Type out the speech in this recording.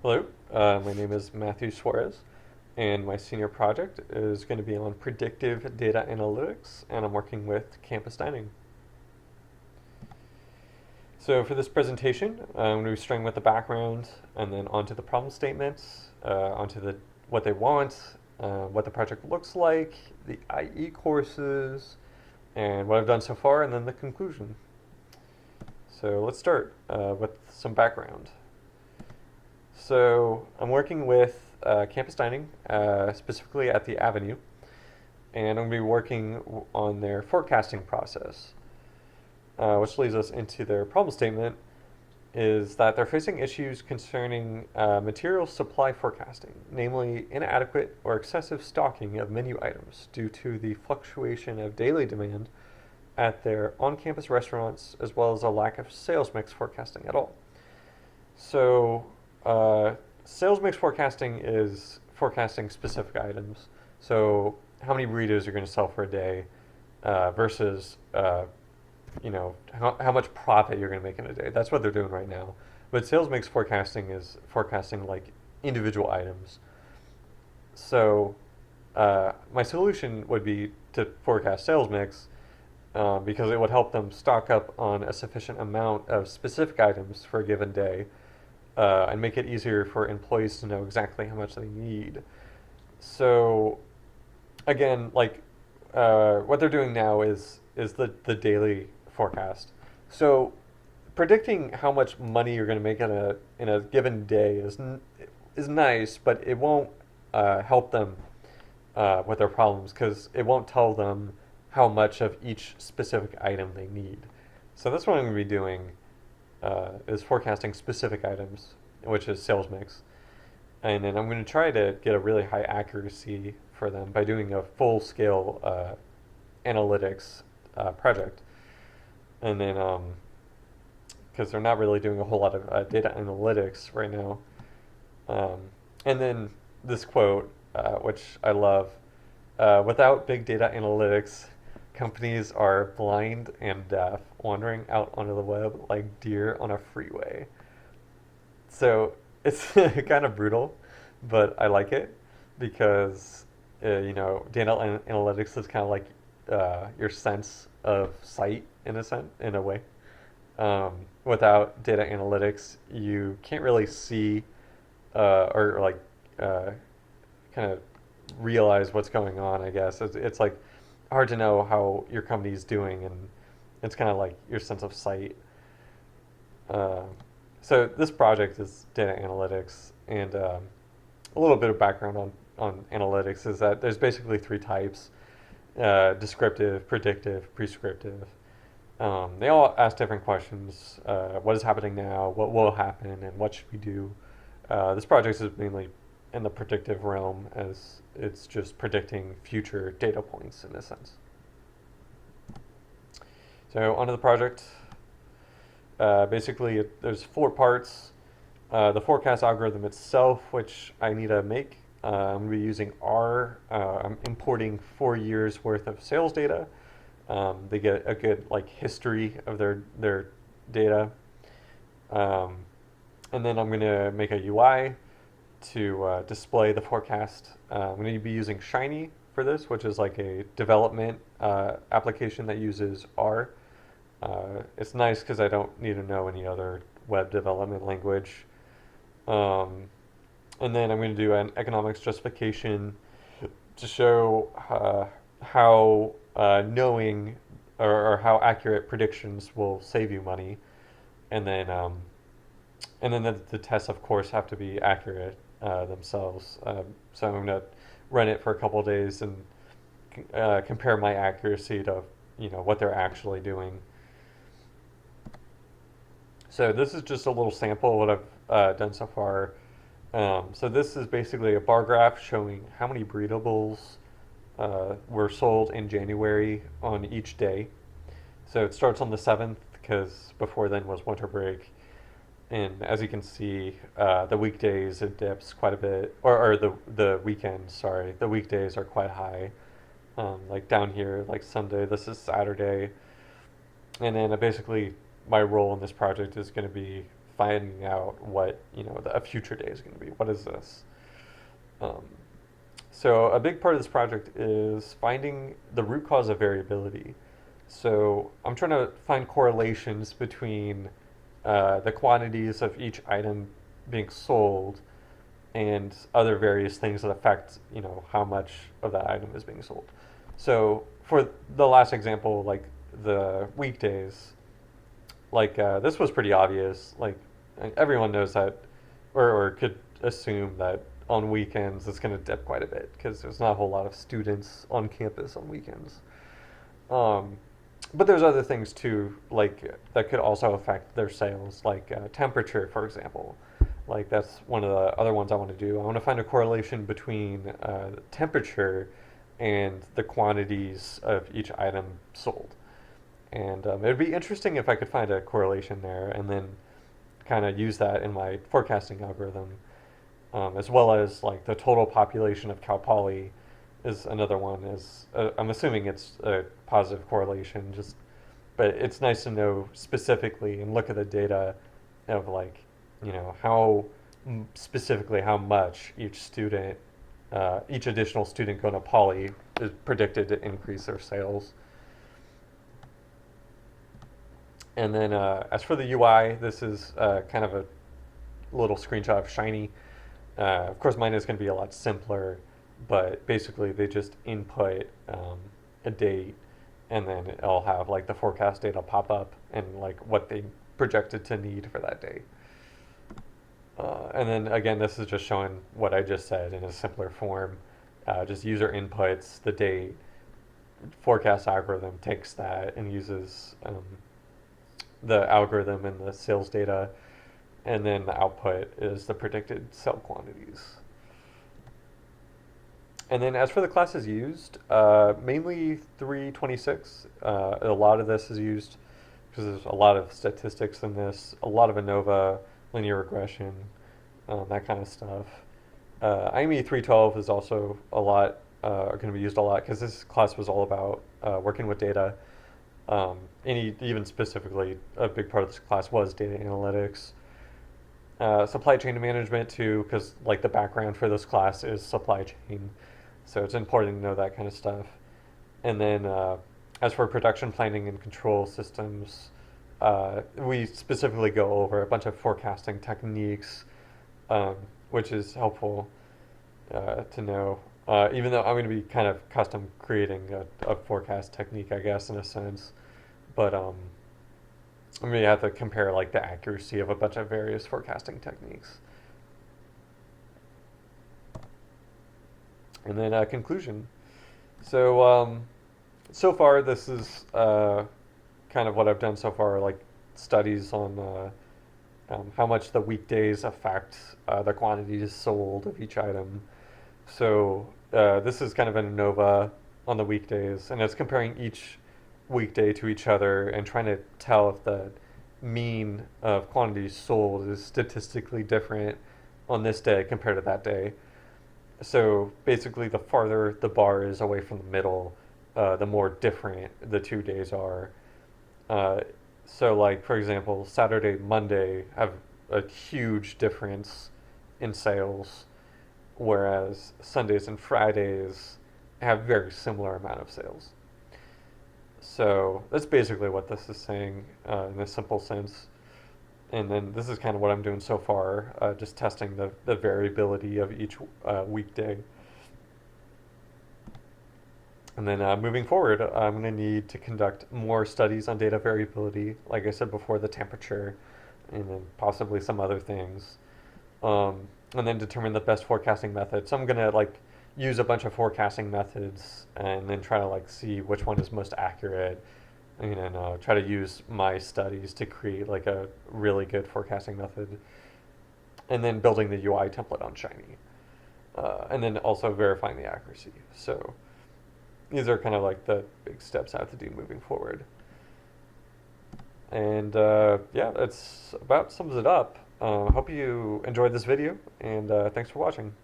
Hello, my name is Matthew Suarez, and my senior project is going to be on predictive data analytics, and I'm working with campus dining. So for this presentation, I'm going to be starting with the background, and then onto the problem statements, onto the what they want, what the project looks like, the IE courses, and what I've done so far, and then the conclusion. So let's start with some background. So I'm working with campus dining, specifically at the Avenue, and I'm going to be working on their forecasting process, which leads us into their problem statement, is that they're facing issues concerning material supply forecasting, namely inadequate or excessive stocking of menu items due to the fluctuation of daily demand at their on-campus restaurants, as well as a lack of sales mix forecasting at all. So, sales mix forecasting is forecasting specific items. So, how many burritos you're going to sell for a day versus, how much profit you're going to make in a day. That's what they're doing right now. But sales mix forecasting is forecasting like individual items. So, my solution would be to forecast sales mix because it would help them stock up on a sufficient amount of specific items for a given day and make it easier for employees to know exactly how much they need. So again, what they're doing now is the daily forecast. So predicting how much money you're going to make in a given day is nice, but it won't help them with their problems because it won't tell them how much of each specific item they need. So that's what I'm going to be doing is forecasting specific items, which is sales mix. And then I'm going to try to get a really high accuracy for them by doing a full scale analytics project. And then, because they're not really doing a whole lot of data analytics right now. And then this quote, which I love, without big data analytics, companies are blind and deaf, wandering out onto the web like deer on a freeway. So it's kind of brutal, but I like it because data analytics is kind of like your sense of sight in a way. Without data analytics, you can't really see or like kind of realize what's going on. I guess it's like hard to know how your company's doing, and it's kind of like your sense of sight. Uh, so this project is data analytics, and a little bit of background on analytics is that there's basically three types: descriptive, predictive, prescriptive. They all ask different questions. What is happening now? What will happen? And what should we do? This project is mainly in the predictive realm, as it's just predicting future data points in a sense. So onto the project. Basically, there's four parts. The forecast algorithm itself, which I need to make. I'm going to be using R. I'm importing 4 years worth of sales data. They get a good history of their data. And then I'm going to make a UI to display the forecast. I'm going to be using Shiny for this, which is like a development application that uses R. It's nice because I don't need to know any other web development language. And then I'm going to do an economics justification to show how knowing or how accurate predictions will save you money. And then the tests, of course, have to be accurate themselves. So I'm going to run it for a couple of days and compare my accuracy to what they're actually doing. So this is just a little sample of what I've done so far. So this is basically a bar graph showing how many burrito bowls were sold in January on each day. So it starts on the 7th because before then was winter break. And as you can see, the weekdays it dips quite a bit, or the weekends. Sorry, the weekdays are quite high. Like down here, like Sunday. This is Saturday, and then basically my role in this project is going to be finding out what a future day is going to be. What is this? Um, so a big part of this project is finding the root cause of variability. So I'm trying to find correlations between the quantities of each item being sold and other various things that affect how much of that item is being sold. So for the last example, like the weekdays, like this was pretty obvious. Like everyone knows that, or could assume that on weekends it's going to dip quite a bit because there's not a whole lot of students on campus on weekends. Um, but there's other things too, like that could also affect their sales, like temperature, for example. Like that's one of the other ones I want to do. I want to find a correlation between temperature and the quantities of each item sold. And it'd be interesting if I could find a correlation there and then kind of use that in my forecasting algorithm, as well as like the total population of Cal Poly is another one. I'm assuming it's a positive correlation, but it's nice to know specifically and look at the data of like how specifically how much each additional student going to Poly is predicted to increase their sales. And then as for the UI, this is kind of a little screenshot of Shiny. Of course, mine is going to be a lot simpler, but basically they just input a date, and then it'll have like the forecast data pop up and like what they projected to need for that day. And then again, this is just showing what I just said in a simpler form. Just user inputs the date, forecast algorithm takes that and uses the algorithm and the sales data, and then the output is the predicted sell quantities. And then as for the classes used, mainly 326. A lot of this is used because there's a lot of statistics in this, a lot of ANOVA, linear regression, that kind of stuff. IME 312 is also a lot, going to be used a lot because this class was all about working with data. And even specifically, a big part of this class was data analytics. Supply chain management too, because like the background for this class is supply chain. So it's important to know that kind of stuff. And then as for production planning and control systems, we specifically go over a bunch of forecasting techniques, which is helpful to know. Even though I'm going to be kind of custom creating a forecast technique, I guess, in a sense. But I'm going to have to compare like the accuracy of a bunch of various forecasting techniques. And then conclusion. So so far this is kind of what I've done so far, like studies on how much the weekdays affect the quantities sold of each item. So this is kind of an ANOVA on the weekdays, and it's comparing each weekday to each other and trying to tell if the mean of quantities sold is statistically different on this day compared to that day. So basically, the farther the bar is away from the middle, the more different the 2 days are. So, like, for example, Saturday, Monday have a huge difference in sales, whereas Sundays and Fridays have very similar amount of sales. So that's basically what this is saying in a simple sense. And then this is kind of what I'm doing so far, just testing the variability of each weekday. And then moving forward, I'm going to need to conduct more studies on data variability, like I said before, the temperature, and then possibly some other things. And then determine the best forecasting method. So I'm going to like use a bunch of forecasting methods and then try to like see which one is most accurate, and then try to use my studies to create like a really good forecasting method. And then building the UI template on Shiny. And then also verifying the accuracy. So these are kind of like the big steps I have to do moving forward. And yeah, that's about sums it up. Hope you enjoyed this video, and thanks for watching.